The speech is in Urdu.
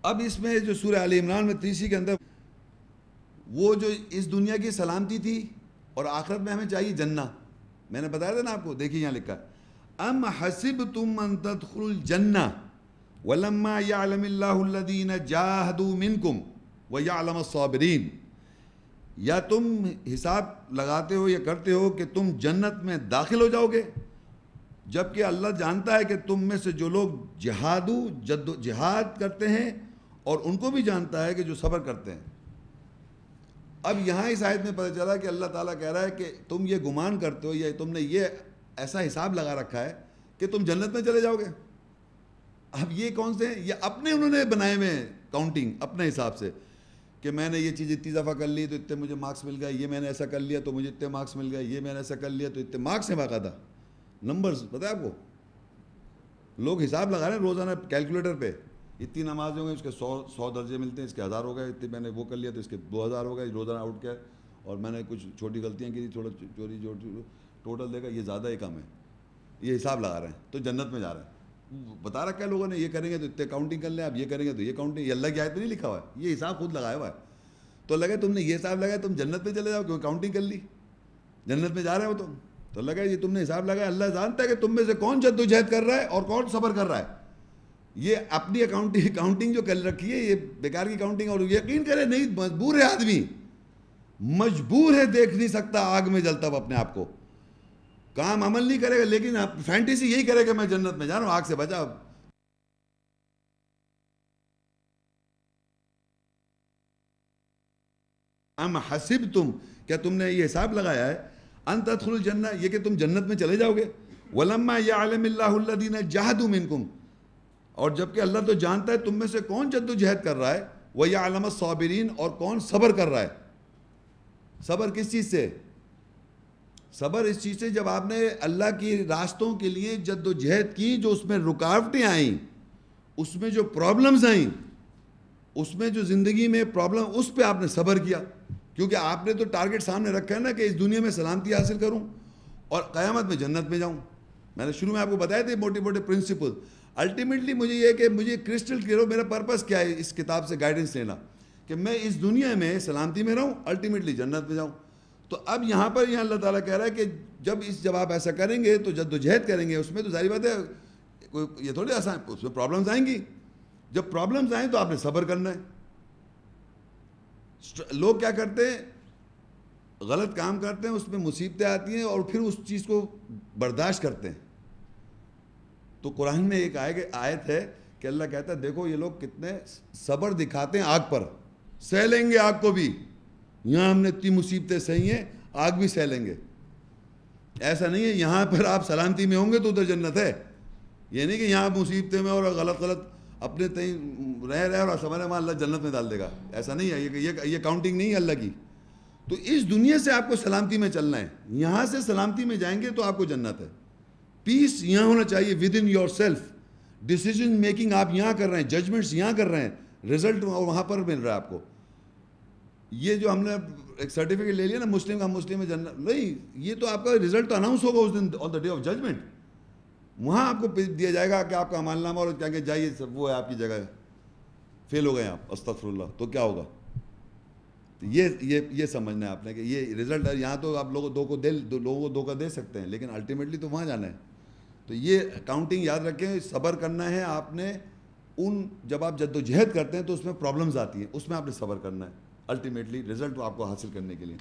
اب اس میں جو سورہ آل عمران میں 30 کے اندر وہ جو اس دنیا کی سلامتی تھی اور آخرت میں ہمیں چاہیے جنہ، میں نے بتایا تھا نا آپ کو، دیکھیے یہاں لکھا ہے ام حسبتم ان تدخلوا الجنہ ولما يعلم اللہ الذین جاہدوا منکم ویعلم الصابرین، یا تم حساب لگاتے ہو یا کرتے ہو کہ تم جنت میں داخل ہو جاؤ گے جبکہ اللہ جانتا ہے کہ تم میں سے جو لوگ جد و جہاد کرتے ہیں اور ان کو بھی جانتا ہے کہ جو صبر کرتے ہیں۔ اب یہاں اس آیت میں پتہ چلا کہ اللہ تعالیٰ کہہ رہا ہے کہ تم یہ گمان کرتے ہو یا تم نے یہ ایسا حساب لگا رکھا ہے کہ تم جنت میں چلے جاؤ گے۔ اب یہ کون سے ہیں؟ یہ اپنے انہوں نے بنائے ہوئے ہیں کاؤنٹنگ اپنے حساب سے کہ میں نے یہ چیز اتنی دفعہ کر لی تو اتنے مجھے مارکس مل گئے، یہ میں نے ایسا کر لیا تو مجھے اتنے مارکس مل گئے، یہ میں نے ایسا کر لیا تو اتنے مارکس ہیں، باقاعدہ نمبرز پتہ ہے آپ کو۔ لوگ حساب لگا رہے ہیں روزانہ کیلکولیٹر پہ، اتنی نمازیں ہوں گے اس کے 100 درجے ملتے ہیں، اس کے 1000 ہو گئے، اتنے میں نے وہ کر لیا تو اس کے 2000 ہو گئے، روزانہ آؤٹ کیا، اور میں نے کچھ چھوٹی غلطیاں کی تھوڑا چوری ٹوٹل دے گا، یہ زیادہ ہی کم ہے، یہ حساب لگا رہے ہیں تو جنت میں جا رہے ہیں۔ بتا رکھا ہے لوگوں نے یہ کریں گے تو اتنے کاؤنٹنگ کر لیں، آپ یہ کریں گے تو یہ کاؤنٹنگ، یہ اللہ کی آیت میں نہیں لکھا ہوا ہے، یہ حساب خود لگایا ہوا ہے۔ تو لگے تم نے یہ حساب لگایا تم جنت میں چلے جاؤ کیونکہ کاؤنٹنگ کر لی، جنت میں جا رہے ہو تم، تو لگا یہ تم نے حساب لگایا۔ اللہ جانتا ہے کہ تم میں سے کون جد و جہد کر رہا ہے اور کون صبر کر رہا ہے۔ یہ اپنی کاؤنٹنگ جو کر رکھی ہے یہ بیکار کی کاؤنٹنگ، اور یقین کرے نہیں مجبور ہے آدمی، مجبور ہے، دیکھ نہیں سکتا آگ میں جلتا ہوا اپنے آپ کو، کام عمل نہیں کرے گا لیکن فینٹیسی یہی کرے گا میں جنت میں جا رہا ہوں، آگ سے بچا۔ ام حسبتم، کیا تم نے یہ حساب لگایا ہے، ان تدخلوا الجنہ، یہ کہ تم جنت میں چلے جاؤ گے، ولما يعلم اللہ الذین جاہدوا منکم، اور جبکہ اللہ تو جانتا ہے تم میں سے کون جد و جہد کر رہا ہے، ویعلم الصابرین، اور کون صبر کر رہا ہے۔ صبر کس چیز سے؟ صبر اس چیز سے جب آپ نے اللہ کی راستوں کے لیے جد و جہد کی، جو اس میں رکاوٹیں آئیں، اس میں جو پرابلمز آئیں، اس میں جو زندگی میں پرابلم، اس پہ آپ نے صبر کیا، کیونکہ آپ نے تو ٹارگٹ سامنے رکھا ہے نا کہ اس دنیا میں سلامتی حاصل کروں اور قیامت میں جنت میں جاؤں۔ میں نے شروع میں آپ کو بتایا تھے موٹے موٹے پرنسپل۔ الٹیمیٹلی مجھے یہ کہ مجھے کرسٹل کلیئر ہو میرا پرپس کیا ہے اس کتاب سے گائیڈنس لینا، کہ میں اس دنیا میں سلامتی میں رہوں، الٹیمیٹلی جنت میں جاؤں۔ تو اب یہاں پر اللہ تعالیٰ کہہ رہا ہے کہ جب آپ ایسا کریں گے تو جد و جہد کریں گے، اس میں تو ظاہر بات ہے یہ تھوڑی آسان، اس میں پرابلمز آئیں گی، جب پرابلمز آئیں تو آپ نے صبر کرنا ہے۔ لوگ کیا کرتے ہیں، غلط کام کرتے ہیں، اس میں مصیبتیں آتی ہیں اور پھر اس چیز کو برداشت کرتے ہیں۔ تو قرآن میں ایک آیت ہے کہ اللہ کہتا ہے دیکھو یہ لوگ کتنے صبر دکھاتے ہیں آگ پر، سہ لیں گے آگ کو بھی، یہاں ہم نے اتنی مصیبتیں سہی ہیں، آگ بھی سہ لیں گے۔ ایسا نہیں ہے یہاں پر آپ سلامتی میں ہوں گے تو ادھر جنت ہے، یہ نہیں کہ یہاں مصیبتیں میں اور غلط اپنے تئیں رہ اور سمجھے وہاں اللہ جنت میں ڈال دے گا، ایسا نہیں ہے، یہ کاؤنٹنگ نہیں ہے اللہ کی۔ تو اس دنیا سے آپ کو سلامتی میں چلنا ہے، یہاں سے سلامتی میں جائیں گے تو آپ کو جنت ہے۔ پیس یہاں ہونا چاہیے with in your self, decision making آپ یہاں کر رہے ہیں، ججمنٹس یہاں کر رہے ہیں، رزلٹ وہاں پر مل رہا ہے آپ کو۔ یہ جو ہم نے ایک سرٹیفکیٹ لے لیا نا مسلم کا، مسلم میں جنت نہیں، یہ تو آپ کا رزلٹ تو اناؤنس ہوگا اس دن آن دا ڈے آف ججمنٹ، وہاں آپ کو دیا جائے گا کہ آپ کا اعمال نامہ، اور کہیں گے جائیے وہ ہے آپ کی جگہ، فیل ہو گئے آپ، استغفر اللہ، تو کیا ہوگا؟ یہ سمجھنا ہے آپ نے کہ یہ رزلٹ ہے، یہاں تو آپ لوگوں کو دھوکہ دے سکتے ہیں لیکن الٹیمیٹلی تو وہاں جانا ہے۔ تو یہ کاؤنٹنگ یاد رکھیں، صبر کرنا ہے آپ نے، جب آپ جد و جہد کرتے ہیں تو اس میں پرابلمز آتی ہیں، اس میں آپ نے صبر کرنا ہے، الٹیمیٹلی رزلٹ آپ کو حاصل کرنے کے لیے۔